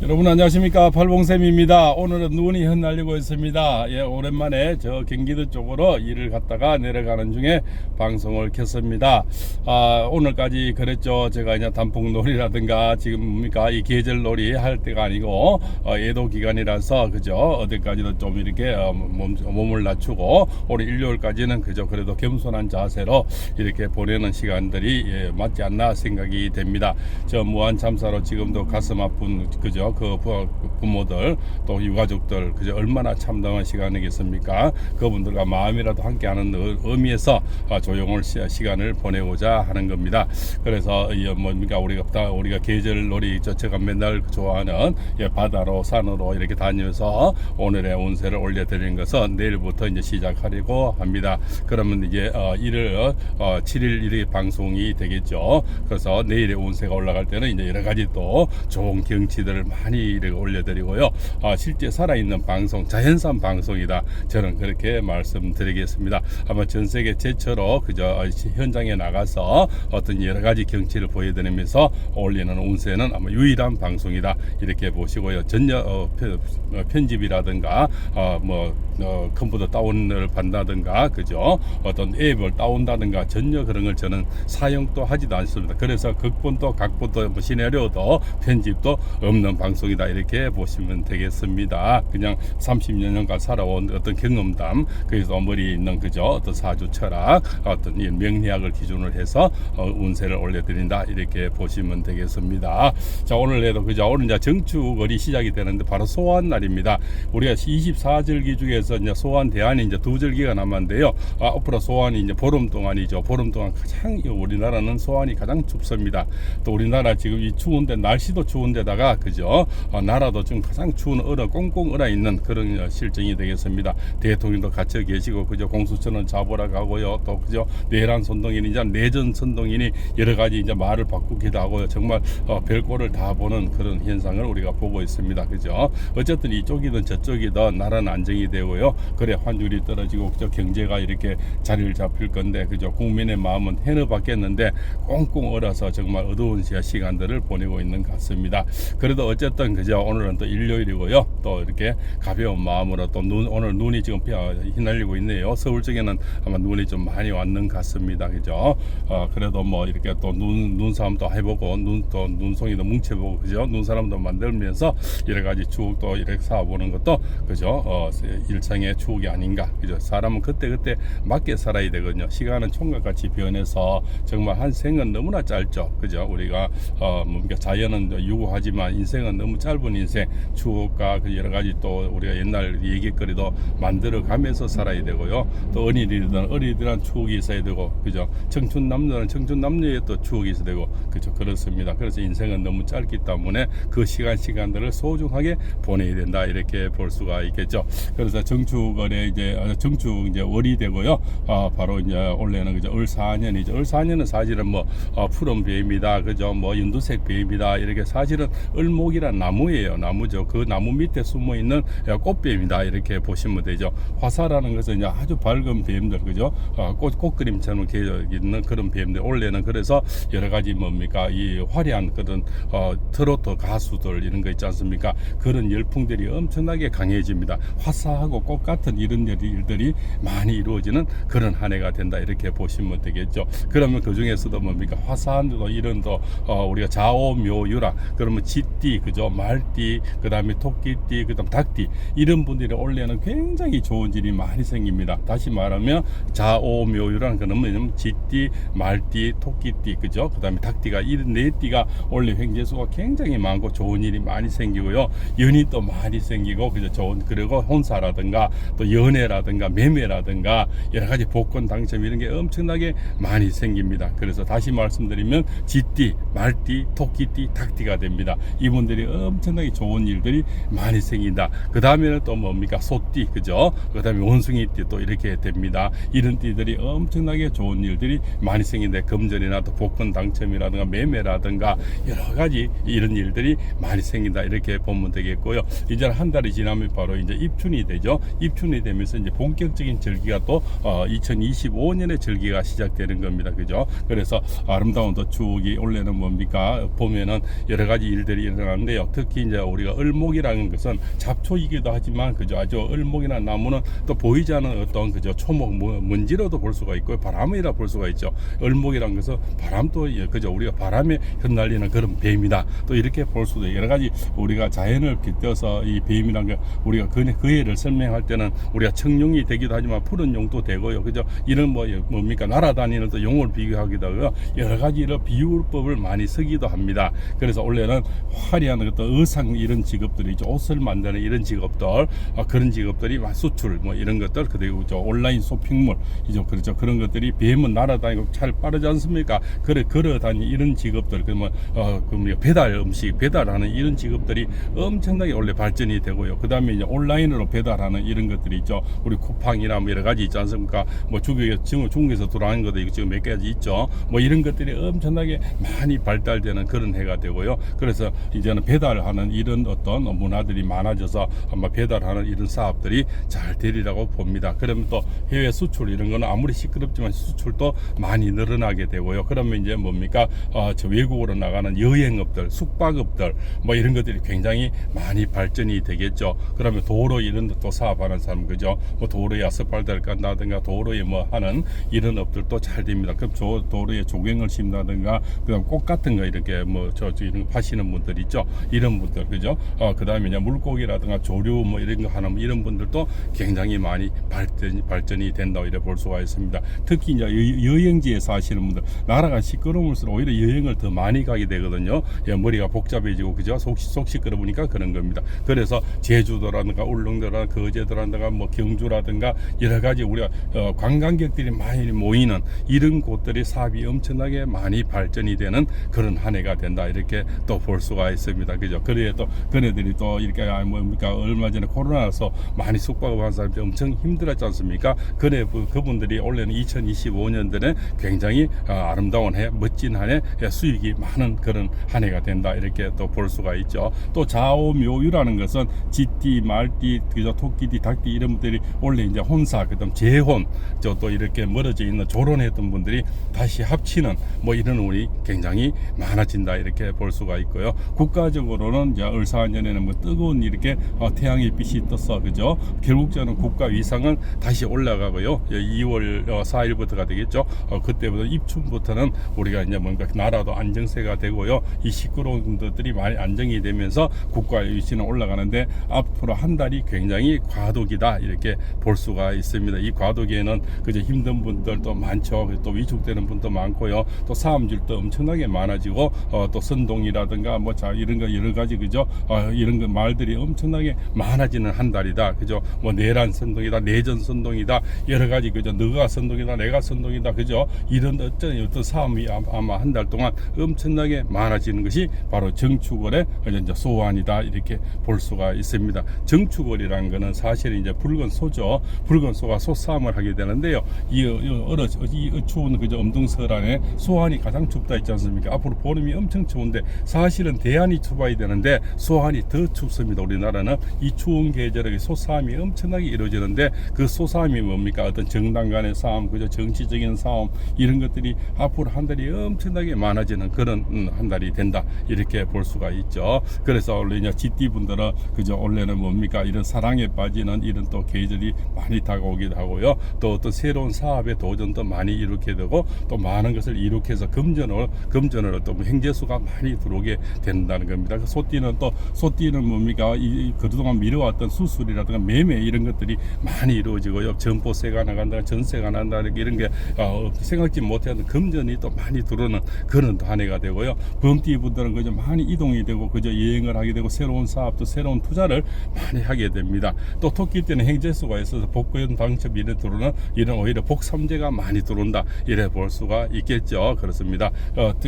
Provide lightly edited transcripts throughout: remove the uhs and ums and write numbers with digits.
여러분 안녕하십니까, 팔봉쌤입니다. 오늘은 눈이 흩날리고 있습니다. 오랜만에 저 경기도 쪽으로 일을 갔다가 내려가는 중에 방송을 켰습니다. 오늘까지 그랬죠. 제가 이제 단풍놀이라든가 지금 뭡니까 이 계절놀이 할 때가 아니고 예도 기간이라서 그죠, 어디까지도 좀 이렇게 몸을 낮추고 오늘 일요일까지는 그죠, 그래도 겸손한 자세로 이렇게 보내는 시간들이 맞지 않나 생각이 됩니다. 저 무한 참사로 지금도 가슴 아픈 그죠, 그 부모들 또 유가족들 그저 얼마나 참담한 시간이겠습니까? 그분들과 마음이라도 함께하는 의미에서 조용할 시간을 보내고자 하는 겁니다. 그래서 뭡니까 우리가 계절놀이 제가 맨날 좋아하는 바다로 산으로 이렇게 다니면서 오늘의 운세를 올려드리는 것은 내일부터 이제 시작하려고 합니다. 그러면 이제 7일 일의 방송이 되겠죠. 그래서 내일의 운세가 올라갈 때는 이제 여러 가지 또 좋은 경치들을 많이 이렇게 올려드리고요. 실제 살아있는 방송, 자연산 방송이다. 저는 그렇게 말씀드리겠습니다. 아마 전 세계 최초로 그저 현장에 나가서 어떤 여러 가지 경치를 보여드리면서 올리는 운세는 아마 유일한 방송이다. 이렇게 보시고요. 전혀 편집이라든가 컴퓨터 다운을 받는다든가 그죠, 어떤 앱을 다운다든가 전혀 그런 걸 저는 사용도 하지도 않습니다. 그래서 극본도 각본도 시나리오도 편집도 없는 방송이다. 이렇게 보시면 되겠습니다. 그냥 30여 년간 살아온 어떤 경험담, 그래서 머리에 있는 그죠, 어떤 사주 철학, 어떤 명리학을 기준으로 해서 운세를 올려드린다. 이렇게 보시면 되겠습니다. 자, 오늘에도 그죠, 오늘 이제 정축월이 시작이 되는데 바로 소환 날입니다. 우리가 24절기 중에서 이제 소환 대안이 이제 2절기가 남았는데요. 앞으로 소환이 이제 보름 동안이죠. 보름 동안 가장 우리나라는 소환이 가장 춥습니다. 또 우리나라 지금 이 추운데 날씨도 추운데다가 그죠, 나라도 좀 가장 추운 꽁꽁 얼어 있는 그런 실정이 되겠습니다. 대통령도 갇혀 계시고 그죠, 공수처는 잡으러 가고요. 또 그죠, 내란 선동인이 이제 내전 선동인이 여러 가지 이제 말을 바꾸기도 하고요. 정말 별꼴을 다 보는 그런 현상을 우리가 보고 있습니다. 그죠. 어쨌든 이쪽이든 저쪽이든 나라는 안정이 되고요. 그래 환율이 떨어지고 그죠, 경제가 이렇게 자리를 잡힐 건데 그죠, 국민의 마음은 해는 받겠는데 꽁꽁 얼어서 정말 어두운 시간들을 보내고 있는 것 같습니다. 그래도 어쨌든 그죠, 오늘은 또 일요일이고요. 또 이렇게 가벼운 마음으로 또 오늘 눈이 지금 휘날리고 있네요. 서울 쪽에는 아마 눈이 좀 많이 왔는 것 같습니다. 그죠. 그래도 뭐 이렇게 또 눈싸움도 해보고 눈송이도 뭉쳐보고 그죠, 눈사람도 만들면서 여러 가지 추억도 이렇게 쌓아보는 것도 그죠, 일상의 추억이 아닌가. 그죠. 사람은 그때 맞게 살아야 되거든요. 시간은 총각같이 변해서 정말 한 생은 너무나 짧죠. 그죠. 우리가 뭡니까 자연은 유구하지만 인생은 너무 짧은 인생, 추억과 그 여러 가지 또 우리가 옛날 얘기거리도 만들어 가면서 살아야 되고요. 또 어린이들은 추억이 있어야 되고 그죠, 청춘 남녀는 청춘 남녀의 또 추억이 있어야 되고 그죠, 그렇습니다. 그래서 인생은 너무 짧기 때문에 그 시간들을 소중하게 보내야 된다. 이렇게 볼 수가 있겠죠. 그래서 정축월에 이제 월이 되고요. 바로 이제 원래는 그죠, 을사년이죠. 을사년은 사실은 푸른 배입니다. 그죠, 연두색 배입니다. 이렇게 사실은 을목이란 나무예요. 나무죠. 그 나무 밑에 숨어 있는 꽃뱀이다. 이렇게 보시면 되죠. 화사라는 것은 이제 아주 밝은 뱀들 그죠, 꽃그림처럼 있는 그런 뱀들. 원래는 그래서 여러 가지 이 화려한 그런 트로트 가수들 이런 거 있지 않습니까? 그런 열풍들이 엄청나게 강해집니다. 화사하고 꽃 같은 이런 일들이 많이 이루어지는 그런 한 해가 된다. 이렇게 보시면 되겠죠. 그러면 그 중에서도 화사한 이런 우리가 좌오묘유라 그러면 쥐띠 그죠, 말띠, 그 다음에 토끼띠, 그 다음 닭띠, 이런 분들이 올해는 굉장히 좋은 일이 많이 생깁니다. 다시 말하면 좌오묘유라는 거는 뭐냐면 쥐띠, 말띠, 토끼띠 그죠, 그 다음에 닭띠가 이런 네 띠가 올해 횡재수가 굉장히 많고 좋은 일이 많이 생기고요. 연이 또 많이 생기고 그죠, 그리고 혼사라든가 또 연애라든가 매매라든가 여러 가지 복권 당첨 이런 게 엄청나게 많이 생깁니다. 그래서 다시 말씀드리면 쥐띠, 말띠, 토끼띠, 닭띠가 됩니다. 이분들이 엄청나게 좋은 일들이 많이 생긴다. 그 다음에는 또 소띠 그죠, 그 다음에 원숭이띠 또 이렇게 됩니다. 이런 띠들이 엄청나게 좋은 일들이 많이 생긴데 금전이나 또 복권 당첨이라든가 매매라든가 여러 가지 이런 일들이 많이 생긴다. 이렇게 보면 되겠고요. 이제 한 달이 지나면 바로 이제 입춘이 되죠. 입춘이 되면서 이제 본격적인 절기가 또 2025년에 절기가 시작되는 겁니다. 그죠? 그래서 아름다운 또 추억이 올해는 뭡니까? 보면은 여러 가지 일들이 일어나는데요. 특히 이제 우리가 을목이라는 것은 잡초이기도 하지만 그죠? 아주 을목이나 나무는 또 보이지 않는 어떤 그죠? 초목 먼지로도 볼 수가 있고 바람이라 볼 수가 있죠. 을목이라는 것은 바람도 그죠? 우리가 바람에 흩날리는 그런 뱀이다. 또 이렇게 볼 수도 있고 여러 가지 우리가 자연을 빗대어서 이 뱀이라는 거 우리가 그 해를 설명할 때는 우리가 청룡이 되기도 하지만 푸른 용도 되고요. 그죠? 이런 뭡니까? 날아다니는 또 용을 비교하기도 하고요. 여러 가지 이런 비유법을 많이 쓰기도 합니다. 그래서 원래는 화려한 어떤 의상 이런 직업들이 있죠. 옷을 만드는 이런 직업들 그런 직업들이 수출 뭐 이런 것들 그리고 온라인 쇼핑몰 이죠. 그렇죠. 그런 것들이 뱀은 날아다니고 잘 빠르지 않습니까? 걸어다니는 이런 직업들 그러면 배달 음식 배달하는 이런 직업들이 엄청나게 원래 발전이 되고요. 그 다음에 이제 온라인으로 배달하는 이런 것들이 있죠. 우리 쿠팡이나 뭐 여러 가지 있지 않습니까? 뭐 중국에서 들어오는 것도 지금 몇 가지 있죠. 뭐 이런 것들이 엄청나게 많이 발달되는 그런 해가 되고요. 그래서 이제는 배달하는 이런 어떤 문화들이 많아져서 아마 배달하는 이런 사업들이 잘 되리라고 봅니다. 그러면 또 해외 수출 이런 거는 아무리 시끄럽지만 수출도 많이 늘어나게 되고요. 그러면 이제 뭡니까? 저 외국으로 나가는 여행업들, 숙박업들 뭐 이런 것들이 굉장히 많이 발전이 되겠죠. 그러면 도로 이런 또 사업하는 사람 그죠? 뭐 도로에 아스팔트를 깐다든가 도로에 뭐 하는 이런 업들도 잘 됩니다. 그럼 도로에 조경을 심다든가 그다음 꽃 같은 거 이렇게 뭐 이런 거 파시는 분들 있죠. 이런 분들 그죠? 그다음에 이제 물고기라든가 조류 뭐 이런 거 하는 이런 분들도 굉장히 많이 발전이 된다고 이래 볼 수가 있습니다. 특히 이제 여행지에 사시는 분들 나라가 시끄러울수록 오히려 여행을 더 많이 가게 되거든요. 예, 머리가 복잡해지고 그죠? 속 시끄러우니까 그런 겁니다. 그래서 제주도라든가 울릉도라든가 거제도라든가 뭐 경주라든가 여러 가지 우리가 관광객들이 많이 모이는 이런 곳들이 사업이 엄청나게 많이 발전이 되는 그런 한 해가 된다 이렇게 또 볼 수가 있습니다. 그죠? 그래 또 그네들이 또 이렇게 뭡니까 얼마 전에 코로나라서 많이 숙박하는 사람들이 엄청 힘들었지 않습니까? 그분들이 올해는 2025년도에 굉장히 아름다운 해, 멋진 한 해, 수익이 많은 그런 한 해가 된다 이렇게 또 볼 수가 있죠. 또 좌오묘유라는 것은 쥐띠, 말띠, 그죠? 토끼띠, 닭띠 이런 분들이 원래 이제 혼사, 그다음 재혼, 또 이렇게 멀어져 있는 조론했던 분들이 다시 합치는 뭐 이런 운이 굉장히 많아진다 이렇게 볼 수가 있고요. 국가적으로는 이제 을사년에는 뭐 뜨거운 이렇게 태양의 빛이 떠서 그죠? 결국 저는 국가 위상은 다시 올라가고요. 2월 4일부터가 되겠죠. 그때부터 입춘부터는 우리가 이제 뭔가 나라도 안정세가 되고요. 이 시끄러운 것들이 많이 안정이 되면서 국가 위치는 올라가는데 앞으로 한 달이 굉장히 과도기다 이렇게 볼 수가 있습니다. 이 과도기에는 그저 힘든 분들도 많죠. 또 위축되는 분도 많고요. 또 사람들도 엄청나게 많아지고 또 선동이라든가 뭐 이런 거 여러 가지 그죠? 이런 거 말들이 엄청나게 많아지는 한 달이다. 그죠? 뭐 내란 선동이다, 내전 선동이다, 여러 가지 그죠? 너가 선동이다, 내가 선동이다, 그죠? 이런 어떤 싸움이 아마 한 달 동안 엄청나게 많아지는 것이 바로 정축월의 이제 소환이다 이렇게 볼 수가 있습니다. 정축월이라는 것은 사실 이제 붉은 소죠. 붉은 소가 소싸움을 하게 되는데요. 이 추운 그저 엄동설안에 소환이 가장 춥다 있지 않습니까? 앞으로 보름이 엄청 추운데 사실은 대안이 춥어야 되는데 소환이 더 춥습니다. 우리나라는 이 추운 계절에 소싸움이 엄청나게 이루어지는데 그 소싸움이 뭡니까? 어떤 정당 간의 싸움, 그저 정치적인 싸움 이런 것들이 앞으로 한 달이 엄청나게 많아지는 그런 한 달이 된다 이렇게 볼 수가 있죠. 그래서 원래 이제 쥐띠 분들은 그저 원래는 뭡니까? 이런 사랑에 빠지는 이런 또 계절이 많이 다가오기도 하고요. 또 어떤 새로운 사업의 도전도 많이 이루게 되고 또 많은 것을 이룩해서 금전으로 또 행재수가 많이 들어오게 된다는 겁니다. 소띠는 뭡니까? 그동안 미뤄왔던 수술이라든가 매매 이런 것들이 많이 이루어지고요. 점포세가 나간다, 전세가 난다 이런 게 생각지 못했던 금전이 또 많이 들어오는 그런 한 해가 되고요. 범띠 분들은 그저 많이 이동이 되고 그저 여행을 하게 되고 새로운 사업도 새로운 투자를 많이 하게 됩니다. 또 토끼 때는 행재수가 있어서 복권 당첨 이런 들어오는 이런 오히려 복삼재가 많이 들어온다 이래 볼 수가 있겠죠. 그렇습니다.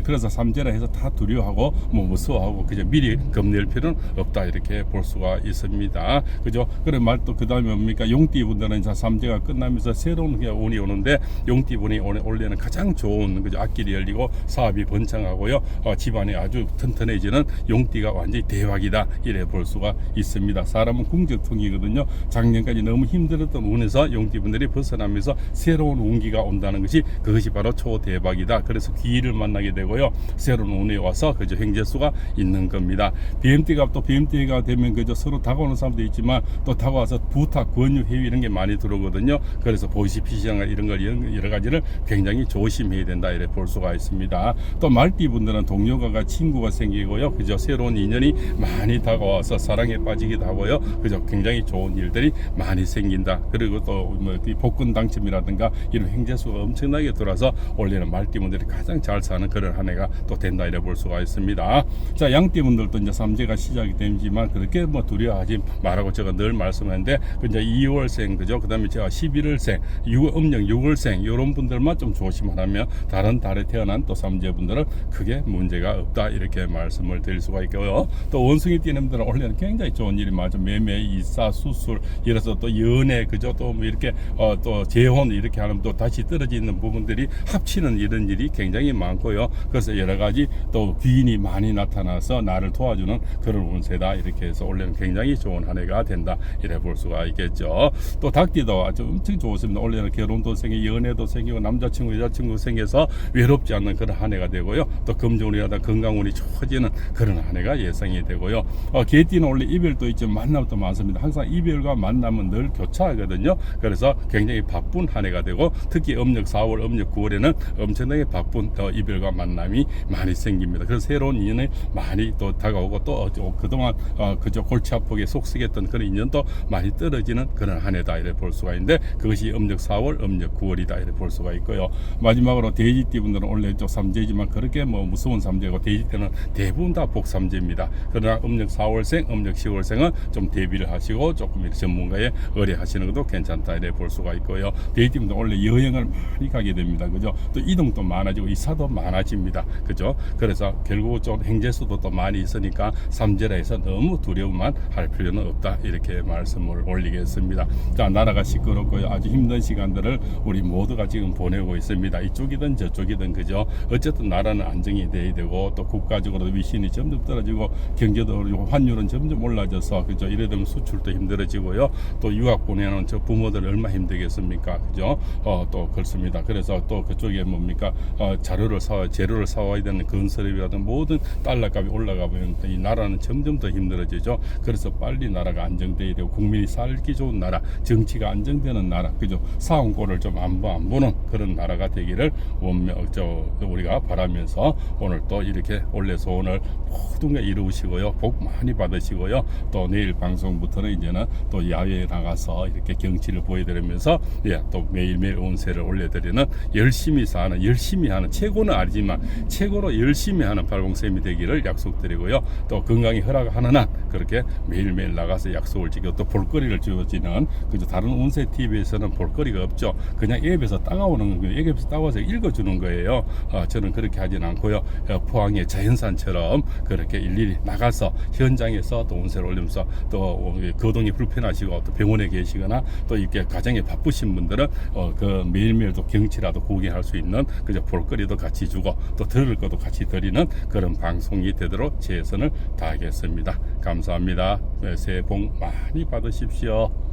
그래서 삼재라 해서 다 두려워하고 뭐 무서워하고 그저 미리 겁낼 필요는 없다 이렇게 볼 수가 있습니다. 그죠? 그래 말또 그다음에 뭡니까? 용띠 분들은 삼재가 끝나면서 새로운 운이 오는데 용띠 분이 올해는 가장 좋은 그죠? 앞길이 열리고 사업이 번창하고요. 집안이 아주 튼튼해지는 용띠가 완전히 대박이다 이래 볼 수가 있습니다. 사람은 궁적통이거든요. 되거든요. 작년까지 너무 힘들었던 운에서 용띠분들이 벗어나면서 새로운 운기가 온다는 것이 그것이 바로 초대박이다. 그래서 기회를 만나게 되고요. 새로운 운에 와서 그저 행재수가 있는 겁니다. BMT가 또 BMT가 되면 그저 서로 다가오는 사람도 있지만 또 다가와서 부탁, 권유, 회의 이런 게 많이 들어오거든요. 그래서 보시피시나 이런 걸 여러 가지를 굉장히 조심해야 된다 이렇게 볼 수가 있습니다. 또 말띠 분들은 동료가 친구가 생기고요. 그저 새로운 인연이 많이 다가와서 사랑에 빠지기도 하고요. 그저 굉장히 좋은 일들이 많이 생긴다. 그리고 또 뭐 복권 당첨이라든가 이런 행재수가 엄청나게 들어와서 올해는 말띠 분들이 가장 잘 사는 그런 한 해가 또 된다 이렇게 볼 수가 있습니다. 자, 양띠 분들도 이제 삼재가 시작이 되지만 그렇게 뭐 두려워하지 말라고 제가 늘 말씀하는데 그 이제 2월생 그죠? 그다음에 제가 11월생, 음력 6월생 이런 분들만 좀 조심하라면 다른 달에 태어난 또 삼재 분들은 크게 문제가 없다 이렇게 말씀을 드릴 수가 있고요. 또 원숭이 띠는 분들은 올해는 굉장히 좋은 일이 많죠. 매매, 이사, 수술, 이래서 또 연애 그죠? 또 뭐 이렇게 또 재혼 이렇게 하면 또 다시 떨어지는 부분들이 합치는 이런 일이 굉장히 많고요. 그래서 여러 가지 또 귀인이 많이 나타나서 나를 도와주는 그런 운세다 이렇게 해서 올해는 굉장히 좋은 한 해가 된다 이래 볼 수가 있겠죠. 또 닭띠도 아주 엄청 좋습니다. 올해는 결혼도 생기고 연애도 생기고 남자친구 여자친구 생겨서 외롭지 않는 그런 한 해가 되고요. 또 금전운이라든 건강운이 좋아지는 그런 한 해가 예상이 되고요. 개띠는 원래 이별도 있지만 만남도 많습니다. 항상 이별과 만남은 늘 교차하거든요. 그래서 굉장히 바쁜 한 해가 되고 특히 음력 4월 음력 9월에는 엄청나게 바쁜 이별과 만남이 많이 생깁니다. 그래서 새로운 인연이 많이 또 다가오고 또 그동안 그저 골치 아프게 속썩였던 그런 인연도 많이 떨어지는 그런 한 해다 이렇게 볼 수가 있는데 그것이 음력 4월 음력 9월이다 이렇게 볼 수가 있고요. 마지막으로 돼지띠 분들은 원래 좀 삼재지만 그렇게 뭐 무서운 삼재고 돼지띠는 대부분 다 복삼재입니다. 그러나 음력 4월생 음력 10월생은 좀 대비를 하시고 조금 이렇게 전문가에 의뢰하시는 것도 괜찮다 이렇게 볼 수가 있고요. 돼지띠 분들 원래 여행을 많이 가게 됩니다. 그죠? 또 이동도 많아지고 이사도 많아집니다. 그죠? 그래서 결국 좀 행재수도 또 많이 있으니까 삼재라 해서 너무 두려움만 할 필요는 없다 이렇게 말씀을 올리겠습니다. 자, 나라가 시끄럽고요. 아주 힘든 시간들을 우리 모두가 지금 보내고 있습니다. 이쪽이든 저쪽이든 그죠? 어쨌든 나라는 안정이 돼야 되고 또 국가적으로 위신이 점점 떨어지고 경제도 어려지고 환율은 점점 올라져서 그죠? 이래 되면 수출도 힘들어지고요. 또 유학 보내는 저 부모들 얼마 힘들겠습니까? 그죠? 또 그렇습니다. 그래서 또 그쪽에 뭡니까? 재료를 사와야 되는 건설업이라든 모든 달러값이 올라가면 이 나라는 점점 더 힘들어지죠. 그래서 빨리 나라가 안정돼야 되고 국민이 살기 좋은 나라, 정치가 안정되는 나라, 그죠? 사원권을 좀 안 보는 그런 나라가 되기를 우리가 바라면서 오늘 또 이렇게 원래 소원을 모든 게 이루시고요. 복 많이 받으시고요. 또 내일 방송부터는 이제는 또 야외에 나가서 이렇게 경치를 보여드리면서 또 매일매일 운세를 올려드리는 열심히 하는 최고는 아니지만 최고로 열심히 하는 팔공쌤이 되기를 약속드리고요. 또 건강이 허락하는 한 그렇게 매일매일 나가서 약속을 지키고 또 볼거리를 주어지는 그저 다른 운세 TV에서는 볼거리가 없죠. 그냥 앱에서 따가오는 거예요. 앱에서 따와서 읽어주는 거예요. 저는 그렇게 하진 않고요. 포항의 자연산처럼 그렇게 일일이 나가서 현장에서 또 운세를 올리면서 또 거동이 불편하시고 또 병원에 계시거나 또 이렇게 가정에 바쁘신 분들은 그 매일매일 또 경치라도 구경할 수 있는 그저 볼거리도 같이 주고 또 들을 것도 같이 드리는 그런 방송이 되도록 최선을 다하겠습니다. 감사합니다. 새해 복 많이 받으십시오.